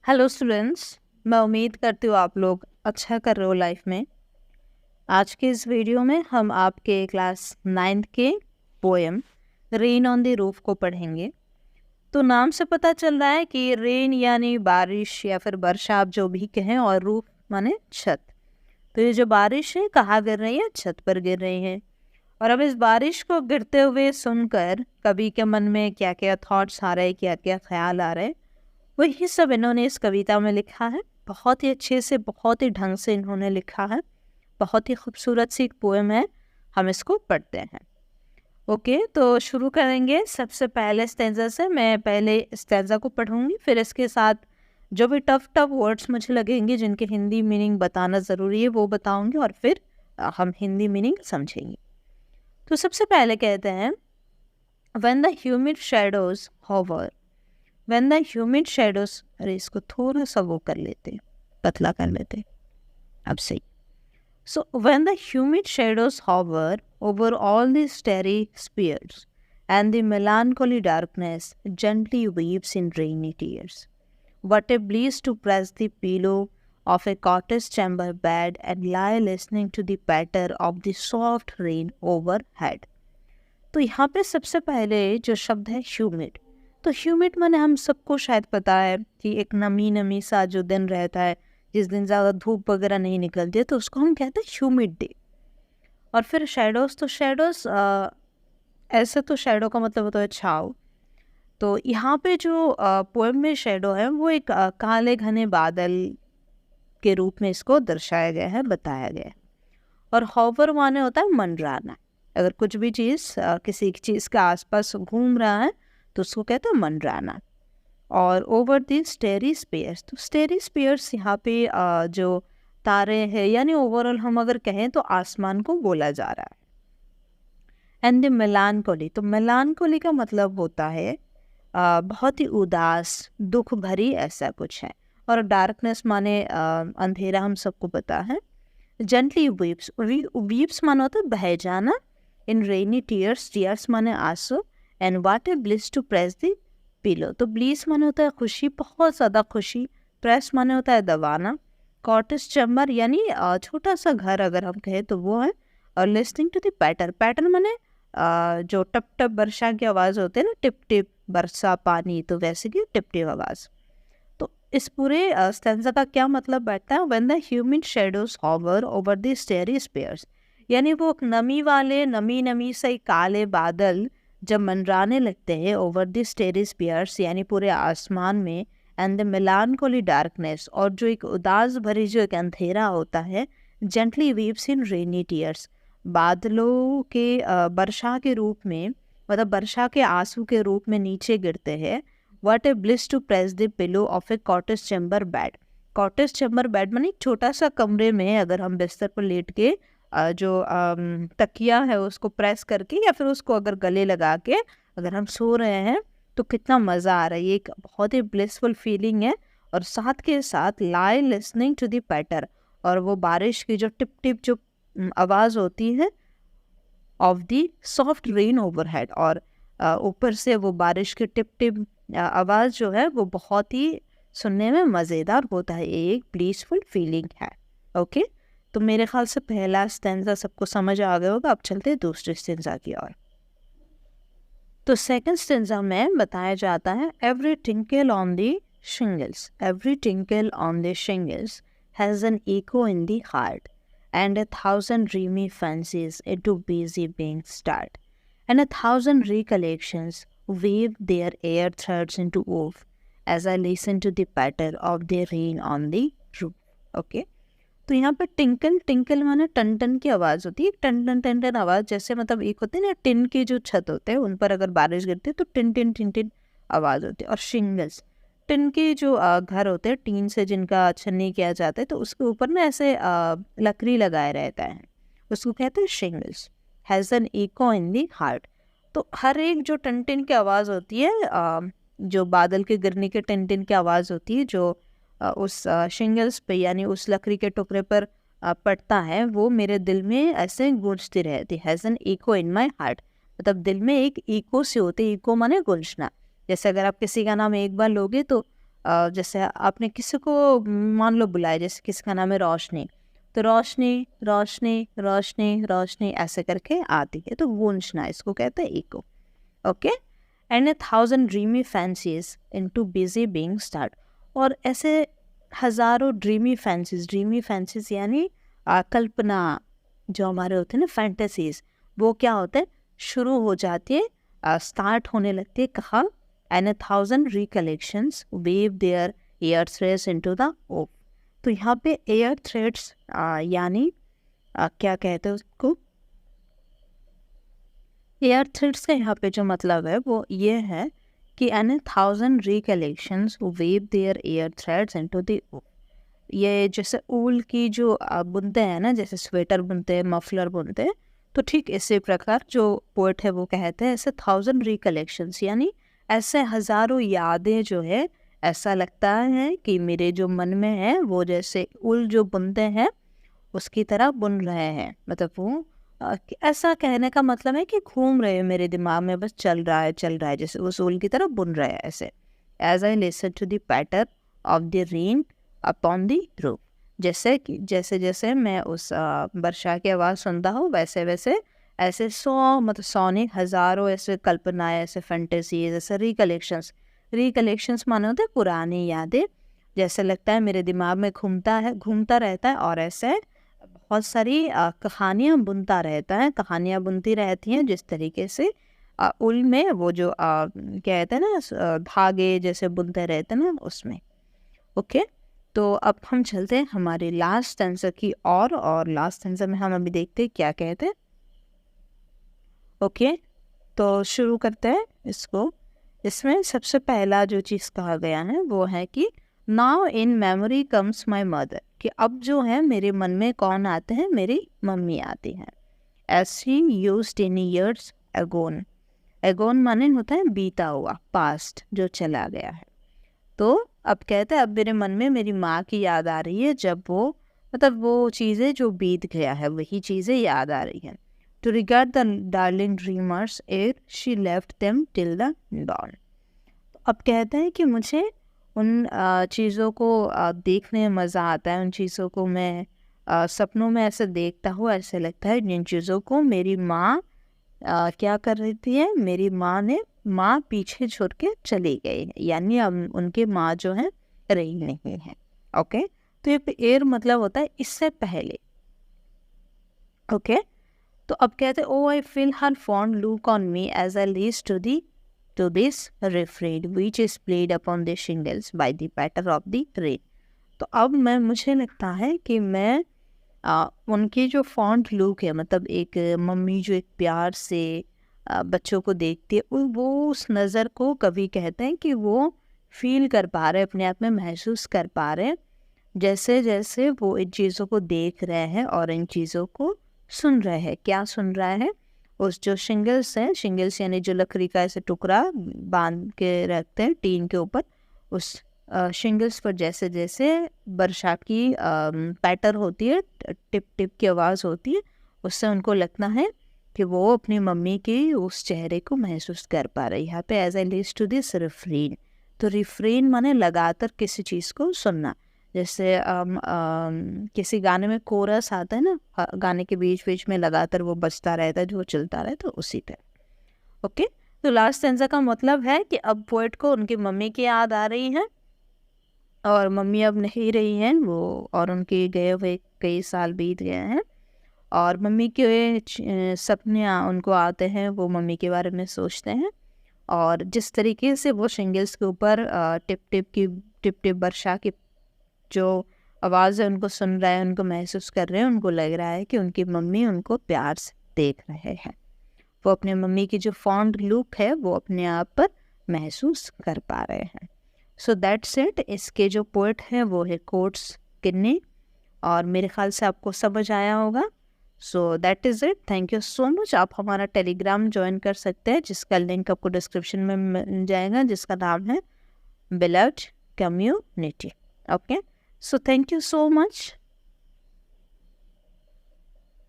Hello students. मैं उम्मीद करती हूँ आप लोग अच्छा कर रहे हो लाइफ में। आज के इस वीडियो में हम आपके क्लास 9th के poem rain on the roof को पढ़ेंगे। तो नाम से पता चल रहा है कि रेन यानी बारिश या फिर वर्षा, आप जो भी कहें, और रूफ माने छत। तो ये जो बारिश है कहाँ गिर रही है? छत पर गिर रही है। और अब इस बारिश को गिरते हुए सुनकर कवि के मन में क्या क्या थॉट्स आ रहे हैं, क्या क्या ख्याल आ रहे हैं, वही सब इन्होंने इस कविता में लिखा है। बहुत ही अच्छे से, बहुत ही ढंग से इन्होंने लिखा है। बहुत ही खूबसूरत सी एक पोएम है। हम इसको पढ़ते हैं। ओके, तो शुरू करेंगे सबसे पहले स्टैंजा से। मैं पहले स्टैंजा को पढ़ूंगी, फिर इसके साथ जो भी टफ टफ वर्ड्स मुझे लगेंगे जिनके हिंदी मीनिंग बताना ज़रूरी है वो बताऊंगी, और फिर हम हिंदी मीनिंग समझेंगे। तो सबसे पहले कहते हैं, when the humid shadows hover. When the humid shadows, अरे इसको थोड़ा सा वो कर लेते, पतला कर लेते, अब सही। So when the humid shadows hover over all the starry spheres and the melancholy darkness gently weeps in rainy tears, what a bliss to press the pillow of a cottage chamber bed and lie listening to the patter of the soft rain overhead। तो यहाँ पे सबसे पहले जो शब्द है humid, तो humid माने हम सबको शायद पता है कि एक नमी नमी सा जो दिन रहता है, जिस दिन ज़्यादा धूप वगैरह नहीं निकलती है, तो उसको हम कहते हैं ह्यूमिड डे। और फिर शेडोज़, तो शेडोज़ ऐसे तो शेडो का मतलब होता है छाव। तो यहाँ पे जो पोएम में शेडो है वो एक काले घने बादल के रूप में इसको दर्शाया गया है, बताया गया है। और हॉवर माने होता है मंडराना। अगर कुछ भी चीज़ किसी चीज़ के आसपास घूम रहा है तो उसको कहते हैं मंडराना। और ओवर दी स्टेरी स्पेयर्स, तो स्टेरी स्पेयर्स यहाँ पे जो तारे हैं, यानी ओवरऑल हम अगर कहें तो आसमान को बोला जा रहा है। एंड द मेलानकोली, तो मेलानकोली का मतलब होता है बहुत ही उदास, दुख भरी, ऐसा कुछ है। और डार्कनेस माने अंधेरा, हम सबको पता है। जेंटली वीप्स, वीप्स माना होता है बह जाना। इन रेनी टीयर्स, टीयर्स माने आंसू। And what a bliss to press the pillow, तो ब्लिस माने होता है खुशी, बहुत ज़्यादा खुशी। प्रेस माने होता है दबाना। कॉटेज चैम्बर यानी छोटा सा घर अगर हम कहें तो वो है। और लिस्निंग टू द पैटर, पैटर माने जो टप टप वर्षा की आवाज़ होती है ना, टिप टिप बरसा पानी, तो वैसे की टिप टिप आवाज़। तो इस पूरे स्टैंजा का क्या मतलब बैठता है? When the humid shadows hover over the starry spheres, यानी वो नमी वाले, नमी नमी से काले बादल जब मंडराने लगते हैं ओवर द स्टेरी स्पेयर्स, यानी पूरे आसमान में। एंड द मेलानकोली डार्कनेस, और जो एक उदास भरी जो एक अंधेरा होता है। जेंटली वीप्स इन रेनी टीयर्स, बादलों के वर्षा के रूप में, मतलब वर्षा के आंसू के रूप में नीचे गिरते हैं। What a bliss to press the pillow of a cottage chamber bed. Cottage chamber bed माने एक छोटा सा कमरे में अगर हम बिस्तर पर लेट के जो तकिया है उसको प्रेस करके, या फिर उसको अगर गले लगा के अगर हम सो रहे हैं तो कितना मज़ा आ रहा है। ये एक बहुत ही ब्लिसफुल फीलिंग है। और साथ के साथ लाई लिसनिंग टू द पैटर, और वो बारिश की जो टिप टिप जो आवाज़ होती है of the soft rain overhead, और ऊपर से वो बारिश की टिप टिप आवाज़ जो है वो बहुत ही सुनने में मज़ेदार होता है। ये एक ब्लिसफुल फीलिंग है। ओके, तो मेरे ख्याल से पहला स्टैंजा सबको समझ आ गया होगा। अब चलते हैं दूसरे स्टैंजा की ओर। तो सेकंड स्टैंजा में बताया जाता है, every tinkle on the shingles, every tinkle on the shingles has an echo in the heart, and 1,000 dreamy fancies into busy being start, and 1,000 recollections weave their air threads into woof as I listen to the patter of the rain on the roof। Okay, तो यहाँ पे tinkle, tinkle माने ton ton की आवाज़ होती है। Ton ton ton ton आवाज़, जैसे मतलब एक होते हैं ना टिन के जो छत होते हैं उन पर अगर बारिश गिरती है तो टिन टिन टिन टिन आवाज़ होती है। और शिंगल्स, टिन के जो घर होते हैं, टीन से जिनका छन्नी किया जाता है, तो उसके ऊपर ना ऐसे लकड़ी लगाए रहता है, उसको कहते हैं shingles. Has an echo in the heart, तो हर एक जो टन टिन की आवाज़ होती है, जो बादल के गिरने के टन टिन की आवाज़ होती है, जो उस शिंगल्स पे यानी उस लकड़ी के टुकड़े पर पड़ता है, वो मेरे दिल में ऐसे गूंजती रहती। Has an echo in my heart, मतलब दिल में एक इको से होती है। इको माने गूंजना। जैसे अगर आप किसी का नाम एक बार लोगे तो जैसे आपने किसी को मान लो बुलाया, जैसे किसी का नाम है रोशनी, तो रोशनी रोशनी रोशनी रोशनी ऐसे करके आती है, तो गूंजना इसको कहते हैं echo. Okay, and 1,000 dreamy fancies into busy being start. और ऐसे हज़ारों ड्रीमी फैंसीज यानी कल्पना जो हमारे होते हैं ना, फैंटेसीज, वो क्या होते हैं, शुरू हो जाती है, स्टार्ट होने लगती है। कहाँ? And 1,000 recollections weave their airy threads into the woof. तो यहाँ पे एयर थ्रेड्स यानी क्या कहते हैं उसको, एयर थ्रेड्स का यहाँ पे जो मतलब है वो ये है कि an 1,000 recollections weave their airy threads into the woof. ये जैसे ऊल की जो बुनते हैं ना, जैसे स्वेटर बुनते हैं, मफलर बुनते हैं, तो ठीक इसी प्रकार जो पोएट है वो कहते हैं ऐसे 1,000 रिकलेक्शंस यानी ऐसे हज़ारों यादें जो है, ऐसा लगता है कि मेरे जो मन में है वो जैसे ऊल जो बुनते हैं उसकी तरह बुन रहे हैं। मतलब वो ऐसा कहने का मतलब है कि घूम रहे हैं मेरे दिमाग में, बस चल रहा है जैसे उस ऊल की तरह बुन रहे हैं ऐसे। As I listen to the patter of the rain upon the roof. जैसे कि जैसे जैसे मैं उस वर्षा की आवाज़ सुनता हूँ, वैसे वैसे ऐसे मतलब सौ नहीं, हज़ारों ऐसे कल्पनाएं, ऐसे फैंटेसीज, ऐसे रिकलेक्शंस माने होते हैं पुरानी यादें, जैसे लगता है मेरे दिमाग में घूमता रहता है, और ऐसे बहुत सारी कहानियाँ बुनता रहता है, कहानियाँ बुनती रहती हैं, जिस तरीके से उल में वो जो कहते हैं ना धागे जैसे बुनते रहते हैं ना, उसमें। ओके, तो अब हम चलते हैं हमारे लास्ट टेंसर की और लास्ट टेंसर में हम अभी देखते हैं क्या कहते हैं। ओके, तो शुरू करते हैं इसको। इसमें सबसे पहला जो चीज़ कहा गया है वो है कि now in memory comes my mother, कि अब जो है मेरे मन में कौन आते हैं, मेरी मम्मी आती हैं। As she used in years agone, agone माने होता है बीता हुआ, पास्ट जो चला गया है। तो अब कहते हैं अब मेरे मन में मेरी माँ की याद आ रही है, जब वो मतलब वो चीज़ें जो बीत गया है वही चीज़ें याद आ रही हैं। To regard the darling dreamers ere she left them till the dawn. अब कहते हैं कि मुझे उन चीज़ों को देखने में मज़ा आता है, उन चीज़ों को मैं सपनों में ऐसे देखता हूँ, ऐसे लगता है जिन चीज़ों को मेरी माँ क्या कर रही थी, मेरी माँ पीछे छोड़ के चली गई है, यानी अब उनकी माँ जो है रही नहीं है। ओके, तो ये एर मतलब होता है इससे पहले। ओके, तो अब कहते हैं O I feel her fond look on me as I listen to this refrain which is played upon the shingles by the patter of the rain। तो अब मुझे लगता है कि मैं उनकी जो फॉन्ट लुक है, मतलब एक मम्मी जो एक प्यार से बच्चों को देखती है, वो उस नज़र को कभी कहते हैं कि वो फील कर पा रहे, अपने आप में महसूस कर पा रहे हैं, जैसे जैसे वो इन चीज़ों को देख रहे हैं और इन चीज़ों को सुन रहे हैं। क्या सुन रहा है? उस जो शिंगल्स हैं, शिंगल्स यानी जो लकड़ी का ऐसे टुकड़ा बांध के रखते हैं टीन के ऊपर, उस शिंगल्स पर जैसे जैसे वर्षा की पैटर होती है, टिप टिप की आवाज़ होती है, उससे उनको लगता है कि वो अपनी मम्मी के उस चेहरे को महसूस कर पा रही है। यहाँ पे as I listen to this refrain, तो रिफ्रेन माने लगातार किसी चीज़ को सुनना। जैसे किसी गाने में कोरस आता है ना, गाने के बीच बीच में लगातार वो बजता रहता है, जो चलता रहता है, तो उसी तरह। ओके, तो लास्ट टेंसर का मतलब है कि अब पोएट को उनकी मम्मी की याद आ रही है, और मम्मी अब नहीं रही हैं वो, और उनके गए हुए कई साल बीत गए हैं, और मम्मी के सपने उनको आते हैं, वो मम्मी के बारे में सोचते हैं, और जिस तरीके से वो शिंगल्स के ऊपर टिप टिप वर्षा की जो आवाज़ है उनको सुन रहे हैं, उनको महसूस कर रहे हैं, उनको लग रहा है कि उनकी मम्मी उनको प्यार से देख रहे हैं। वो अपने मम्मी की जो फॉन्ड लुक है वो अपने आप पर महसूस कर पा रहे हैं। So that's it. इसके जो पोएट हैं वो है कोट्स किन्नी, और मेरे ख्याल से आपको समझ आया होगा। So that is it. Thank you so much. आप हमारा टेलीग्राम ज्वाइन कर सकते हैं, जिसका लिंक आपको डिस्क्रिप्शन में मिल जाएगा, जिसका नाम है beloved community. Okay, so thank you so much.